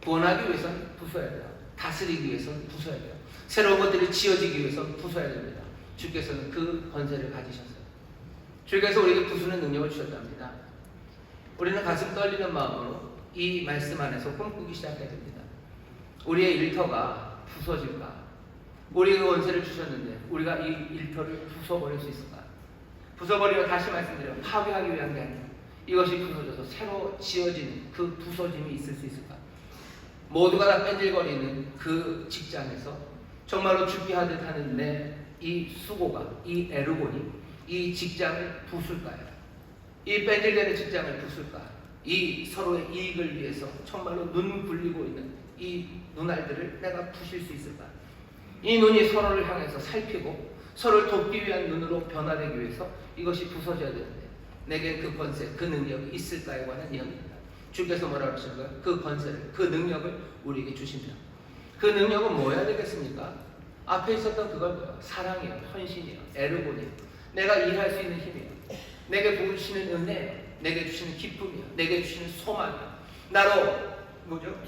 구원하기 위해서는 부숴야 돼요. 다스리기 위해서는 부숴야 돼요. 새로운 것들이 지어지기 위해서는 부숴야 됩니다. 주께서는 그 권세를 가지셨어요. 주께서 우리에게 부수는 능력을 주셨답니다. 우리는 가슴 떨리는 마음으로 이 말씀 안에서 꿈꾸기 시작해야 됩니다. 우리의 일터가 부서질까? 우리에게 권세를 주셨는데 우리가 이 일터를 부숴버릴 수 있을까? 부숴버리면 다시 말씀드려요. 파괴하기 위한 게 아니라 이것이 부서져서 새로 지어지는 그 부서짐이 있을 수 있을까? 모두가 다 뺀질거리는 그 직장에서 정말로 죽게 하듯 하는데 이 수고가, 이 에르곤이 이 직장을 부술까요? 이 뺀질되는 직장을 부술까? 이 서로의 이익을 위해서 정말로 눈 굴리고 있는 이 눈알들을 내가 부실 수 있을까? 이 눈이 서로를 향해서 살피고 서로를 돕기 위한 눈으로 변화되기 위해서 이것이 부서져야 되는데 내게 그 권세, 그 능력이 있을까에 관한 이야기입니다. 주께서 뭐라고 하시는 거예요? 그 권세를, 그 능력을 우리에게 주신다. 그 능력은 뭐여야 되겠습니까? 앞에 있었던 그걸 뭐예요? 사랑이에요, 헌신이에요, 에르곤이에요. 내가 일할 수 있는 힘이에요. 내게 부으시는 은혜예요. 내게 주시는 기쁨이요, 내게 주시는 소망이요, 나로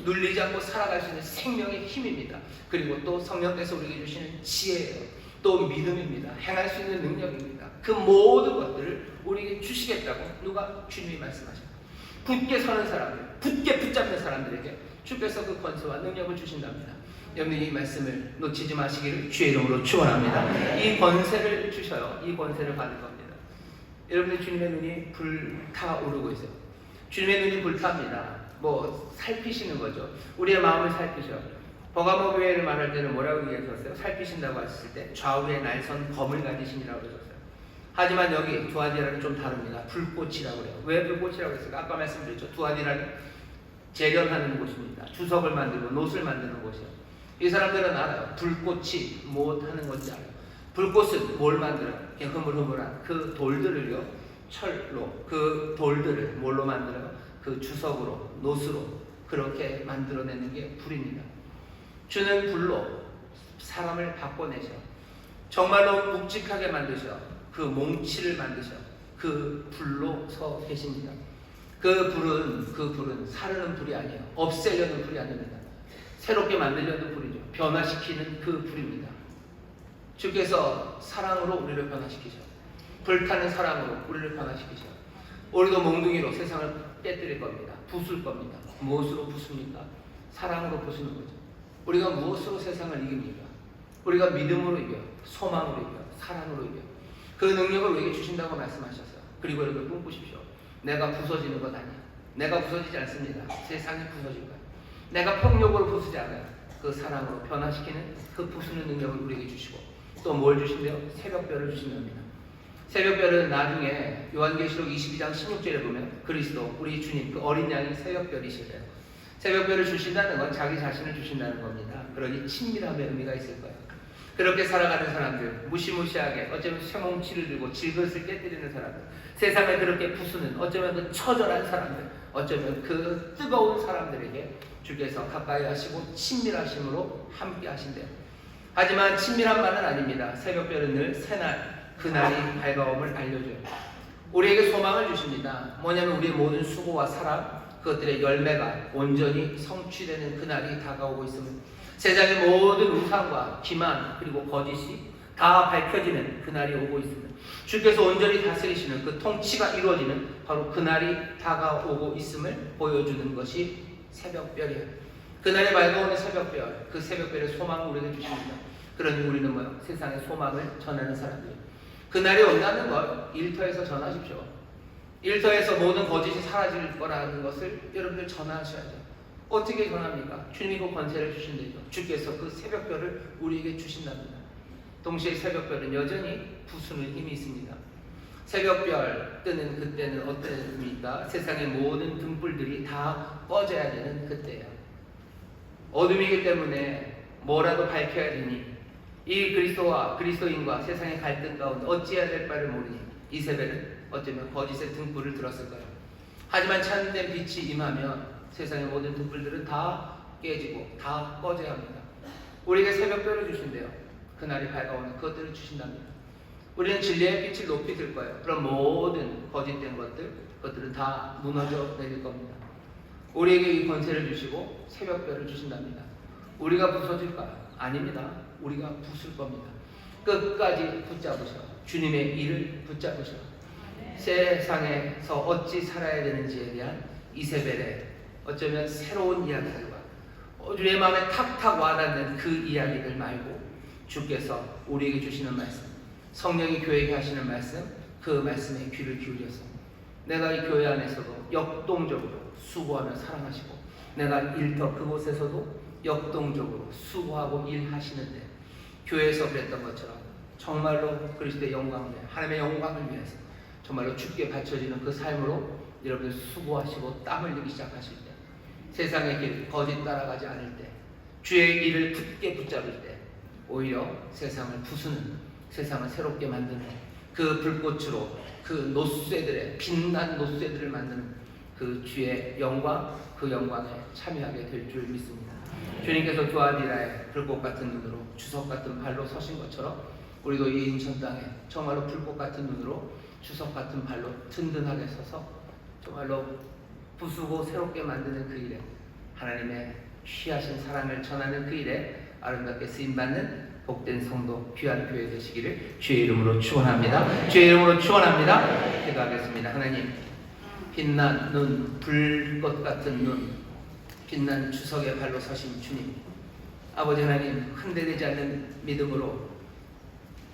눌리지 않고 살아갈 수 있는 생명의 힘입니다. 그리고 또 성령께서 우리에게 주시는 지혜예요, 또 믿음입니다. 행할 수 있는 능력입니다. 그 모든 것들을 우리에게 주시겠다고 누가? 주님이 말씀하십니다. 굳게 서는 사람들, 굳게 붙잡는 사람들에게 주께서 그 권세와 능력을 주신답니다. 여러분 이 말씀을 놓치지 마시기를 주의 이름으로 축원합니다. 이 권세를 주셔요. 이 권세를 받을 겁니다. 여러분들 주님의 눈이 불타오르고 있어요. 주님의 눈이 불타합니다. 뭐 살피시는 거죠. 우리의 마음을 살피셔. 버가모 교회를 말할 때는 뭐라고 얘기하셨어요? 살피신다고 하셨을 때 좌우에 날선 검을 가지신이라고 하셨어요. 하지만 여기 두아디라는 좀 다릅니다. 불꽃이라고 그래요. 왜 불꽃이라고 했을까? 아까 말씀드렸죠. 두아디라는 재련하는 곳입니다. 주석을 만들고 노을 만드는 곳이에요. 이 사람들은 알아요. 불꽃이 뭐 하는 건지 알아요. 불꽃은 뭘 만들어요? 그냥 흐물흐물한 그 돌들을요, 철로 그 돌들을 뭘로 만들어요? 그 주석으로, 노스로 그렇게 만들어내는 게 불입니다. 주는 불로 사람을 바꿔내셔. 정말로 묵직하게 만드셔. 그 몽치를 만드셔. 그 불로 서 계십니다. 그 불은 사르는 불이 아니에요. 없애려는 불이 아닙니다. 새롭게 만들려는 불이죠. 변화시키는 그 불입니다. 주께서 사랑으로 우리를 변화시키셔. 불타는 사랑으로 우리를 변화시키셔. 우리도 몽둥이로 세상을 깨뜨릴 겁니다. 부술 겁니다. 무엇으로 부숩니까? 사랑으로 부수는 거죠. 우리가 무엇으로 세상을 이깁니까? 우리가 믿음으로 이겨요. 소망으로 이겨요. 사랑으로 이겨요. 그 능력을 우리에게 주신다고 말씀하셨어요. 그리고 여러분 꿈꾸십시오. 내가 부서지는 것 아니야. 내가 부서지지 않습니다. 세상이 부서질 거야. 내가 폭력으로 부수지 않아요. 그 사랑으로 변화시키는 그 부수는 능력을 우리에게 주시고 또 뭘 주신대요? 새벽별을 주신답니다. 새벽별은 나중에 요한계시록 22장 16절에 보면 그리스도 우리 주님 그 어린 양이 새벽별이시래요. 새벽별을 주신다는 건 자기 자신을 주신다는 겁니다. 그러니 친밀함의 의미가 있을 거예요. 그렇게 살아가는 사람들, 무시무시하게 어쩌면 쇠뭉치를 들고 질것을 깨뜨리는 사람들, 세상을 그렇게 부수는 어쩌면 그 처절한 사람들, 어쩌면 그 뜨거운 사람들에게 주께서 가까이 하시고 친밀하심으로 함께 하신대요. 하지만 친밀함만은 아닙니다. 새벽별은 늘 새날, 그날이 밝아옴을 알려줘요. 우리에게 소망을 주십니다. 뭐냐면 우리의 모든 수고와 사랑, 그것들의 열매가 온전히 성취되는 그날이 다가오고 있음을, 세상의 모든 우상과 기만 그리고 거짓이 다 밝혀지는 그날이 오고 있습니다. 주께서 온전히 다스리시는 그 통치가 이루어지는 바로 그날이 다가오고 있음을 보여주는 것이 새벽별이에요. 그날에 밝아오는 새벽별, 그 새벽별의 소망을 우리에게 주십니다. 그러니 우리는 뭐요? 세상의 소망을 전하는 사람들이에요. 그날이 온다는 걸 일터에서 전하십시오. 일터에서 모든 거짓이 사라질 거라는 것을 여러분들 전하셔야죠. 어떻게 전합니까? 주님이 그 권세를 주신대요. 주께서 그 새벽별을 우리에게 주신답니다. 동시에 새벽별은 여전히 부수는 힘이 있습니다. 새벽별 뜨는 그때는 어때입니까? 세상의 모든 등불들이 다 꺼져야 되는 그때예요. 어둠이기 때문에 뭐라도 밝혀야 되니 이 그리스도와 그리스도인과 세상의 갈등 가운데 어찌해야 될 바를 모르니 이세벨은 어쩌면 거짓의 등불을 들었을 거예요. 하지만 참된 빛이 임하면 세상의 모든 등불들은 다 깨지고 다 꺼져야 합니다. 우리에게 새벽별을 주신대요. 그날이 밝아오는 그것들을 주신답니다. 우리는 진리의 빛을 높이 들 거예요. 그럼 모든 거짓된 그것들은 다 무너져 내릴 겁니다. 우리에게 이 권세를 주시고 새벽별을 주신답니다. 우리가 부서질까? 아닙니다. 우리가 부술 겁니다. 끝까지 붙잡으셔. 주님의 일을 붙잡으셔. 세상에서 어찌 살아야 되는지에 대한 이세벨의 어쩌면 새로운 이야기들과 우리의 마음에 탁탁 와닿는 그 이야기들 말고 주께서 우리에게 주시는 말씀, 성령이 교회에게 하시는 말씀, 그 말씀에 귀를 기울여서 내가 이 교회 안에서도 역동적으로 수고하며 사랑하시고 내가 일터 그곳에서도 역동적으로 수고하고 일하시는데 교회에서 그랬던 것처럼 정말로 그리스도의 영광을 위해 하나님의 영광을 위해서 정말로 주께 바쳐지는 그 삶으로 여러분들 수고하시고 땀 흘리기 시작하실 때, 세상의 길 거짓 따라가지 않을 때, 주의 일을 굳게 붙잡을 때 오히려 세상을 부수는, 세상을 새롭게 만드는 그 불꽃으로 그 노쇠들의 빛난 노쇠들을 만드는 그 주의 영광, 그 영광에 참여하게 될 줄 믿습니다. 주님께서 두아디라의 불꽃 같은 눈으로 주석 같은 발로 서신 것처럼 우리도 이 인천 땅에 정말로 불꽃 같은 눈으로 주석 같은 발로 든든하게 서서 정말로 부수고 새롭게 만드는 그 일에, 하나님의 귀하신 사랑을 전하는 그 일에 아름답게 쓰임받는 복된 성도, 귀한 교회 되시기를 주의 이름으로 축원합니다. 주의 이름으로 축원합니다. 기도하겠습니다. 하나님, 빛난 눈, 불꽃 같은 눈, 빛난 주석의 발로 서신 주님, 아버지 하나님, 흔들리지 않는 믿음으로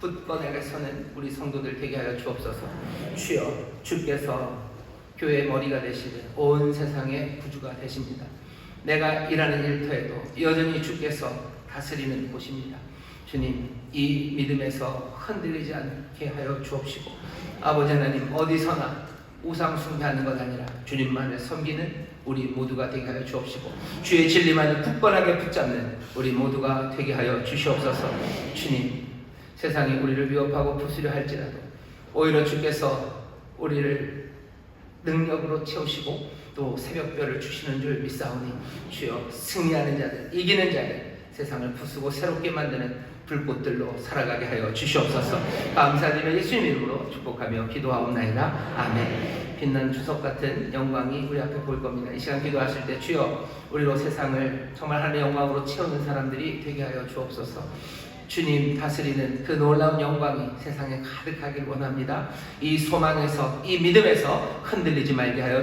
굳건하게 서는 우리 성도들 되게 하여 주옵소서. 주여, 주께서 교회의 머리가 되시되 온 세상의 구주가 되십니다. 내가 일하는 일터에도 여전히 주께서 다스리는 곳입니다. 주님, 이 믿음에서 흔들리지 않게 하여 주옵시고, 아버지 하나님, 어디서나 우상 숭배하는 것 아니라 주님만을 섬기는 우리 모두가 되게 하여 주옵시고, 주의 진리만을 굳건하게 붙잡는 우리 모두가 되게 하여 주시옵소서. 주님, 세상이 우리를 위협하고 부수려 할지라도 오히려 주께서 우리를 능력으로 채우시고 또 새벽별을 주시는 줄 믿사오니 주여, 승리하는 자들, 이기는 자들, 세상을 부수고 새롭게 만드는 불꽃들로 살아가게 하여 주시옵소서. 감사드리며 예수님 이름으로 축복하며 기도하옵나이다. 아멘. 빛난 주석 같은 영광이 우리 앞에 보일 겁니다. 이 시간 기도하실 때 주여 우리로 세상을 정말 하나님의 영광으로 채우는 사람들이 되게 하여 주옵소서. 주님 다스리는 그 놀라운 영광이 세상에 가득하길 원합니다. 이 소망에서 이 믿음에서 흔들리지 말게 하여